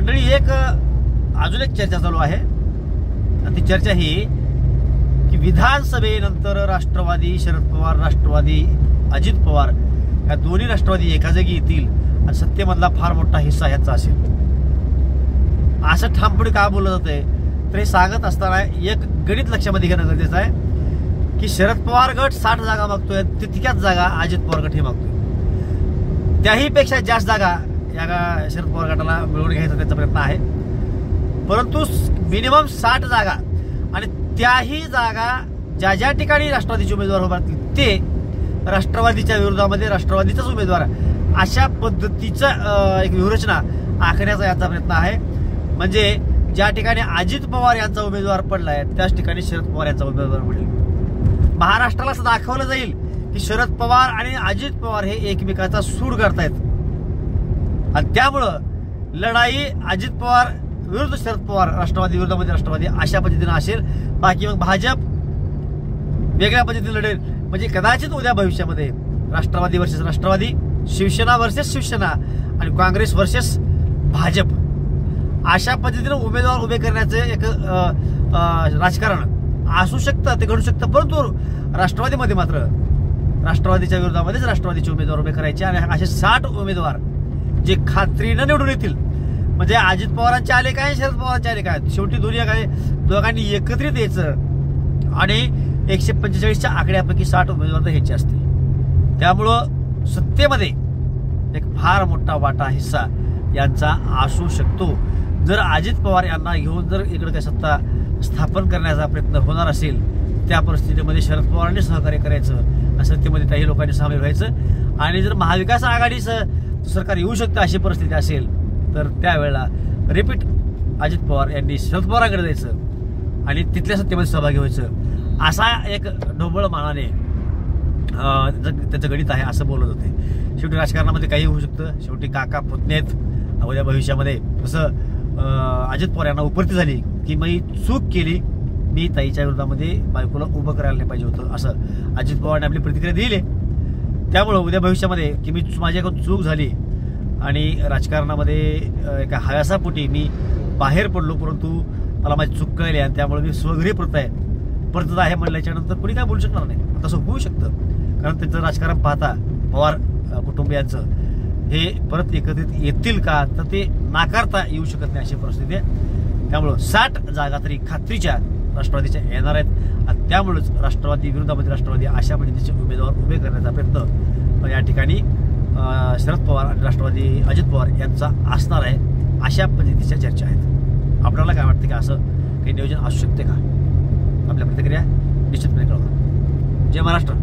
मंडळी, एक अजून एक चर्चा चालू आहे आणि ती चर्चा ही की विधानसभेनंतर राष्ट्रवादी शरद पवार, राष्ट्रवादी अजित पवार या दोन्ही राष्ट्रवादी एका जागी येतील आणि सत्तेमधला फार मोठा हिस्सा ह्याचा असेल, असं ठामपणे का बोललं जातंय. तर हे सांगत असताना एक गणित लक्षामध्ये घेणं गरजेचं आहे की शरद पवार गट 60 जागा मागतोय, तितक्याच जागा अजित पवार गट हे मागतोय. त्याहीपेक्षा जास्त जागा या शरद पवार गटाला मिळवून घ्यायचा त्यांचा प्रयत्न आहे. परंतु मिनिमम 60 जागा आणि त्याही जागा ज्या ज्या ठिकाणी राष्ट्रवादीचे उमेदवार उभारतील ते राष्ट्रवादीच्या विरोधामध्ये राष्ट्रवादीचाच उमेदवार, अशा पद्धतीचं एक व्यूहरचना आखण्याचा याचा प्रयत्न आहे. म्हणजे ज्या ठिकाणी अजित पवार यांचा उमेदवार पडलाय त्याच ठिकाणी शरद पवार यांचा उमेदवार पडेल. महाराष्ट्राला असं दाखवलं जाईल की शरद पवार आणि अजित पवार हे एकमेकाचा सूड करतायत आणि त्यामुळं लढाई अजित पवार विरुद्ध शरद पवार, राष्ट्रवादी विरोधामध्ये राष्ट्रवादी अशा पद्धतीने असेल. बाकी मग भाजप वेगळ्या पद्धतीने लढेल. म्हणजे कदाचित उद्या भविष्यामध्ये राष्ट्रवादी वर्सेस राष्ट्रवादी, शिवसेना वर्सेस शिवसेना आणि काँग्रेस वर्सेस भाजप अशा पद्धतीने उमेदवार उभे करण्याचे एक राजकारण असू शकतं, ते घडू शकतं. परंतु राष्ट्रवादीमध्ये मात्र राष्ट्रवादीच्या विरोधामध्येच राष्ट्रवादीचे उमेदवार उभे करायचे आणि असे 60 उमेदवार जे खात्रीनं निवडून येतील. म्हणजे अजित पवारांचे आले काय, शरद पवारांचे आले काय, शेवटी दोघांनी एकत्रित यायचं आणि 145च्या आकड्यापैकी 60 उमेदवार ह्याचे असतील. त्यामुळं सत्तेमध्ये एक फार मोठा वाटा हिस्सा यांचा असू शकतो. जर अजित पवार यांना घेऊन जर इकडे काही सत्ता स्थापन करण्याचा प्रयत्न होणार असेल, त्या परिस्थितीमध्ये शरद पवारांनी सहकार्य करायचं, सत्तेमध्ये काही लोकांनी सामील व्हायचं आणि जर महाविकास आघाडीचं सरकार येऊ शकतं अशी परिस्थिती असेल तर त्यावेळेला रिपीट अजित पवार यांनी शरद पवारांकडे जायचं आणि तिथल्या सत्तेमध्ये सहभागी व्हायचं, असा एक ढोबळ मानाने त्याचं गणित आहे असं बोलत होते. शेवटी राजकारणामध्ये काही होऊ शकतं. शेवटी काका पुतणेत उद्या भविष्यामध्ये जसं अजित पवार यांना उपरती झाली की मी चूक केली, मी ताईच्या विरोधामध्ये बायकोला उभं करायला नाही पाहिजे होतं, असं अजित पवारांनी आपली प्रतिक्रिया दिली. त्यामुळं उद्या भविष्यामध्ये की माझ्याकडून चूक झाली आणि राजकारणामध्ये एका हव्यासापोटी मी बाहेर पडलो, परंतु मला माझी चूक कळली आणि त्यामुळे मी स्वघरी परतत आहे म्हणल्याच्या नंतर कोणी काय बोलू शकणार नाही. तसं होऊ शकतं, कारण त्यांचं राजकारण पाहता पवार कुटुंबियांचं हे परत एकत्रित येतील का तर ते नाकारता येऊ शकत नाही अशी परिस्थिती आहे. त्यामुळं 60 जागा तरी खात्रीच्या राष्ट्रवादीच्या येणार आहेत आणि त्यामुळेच राष्ट्रवादी विरोधामध्ये राष्ट्रवादी अशा पद्धतीचे उमेदवार उभे करण्याचा प्रयत्न या ठिकाणी शरद पवार आणि राष्ट्रवादी अजित पवार यांचा असणार आहे, अशा पद्धतीच्या चर्चा आहेत. आपल्याला काय वाटतं की असं काही नियोजन असू शकते का? आपल्या प्रतिक्रिया निश्चितपणे कळवा. जय महाराष्ट्र.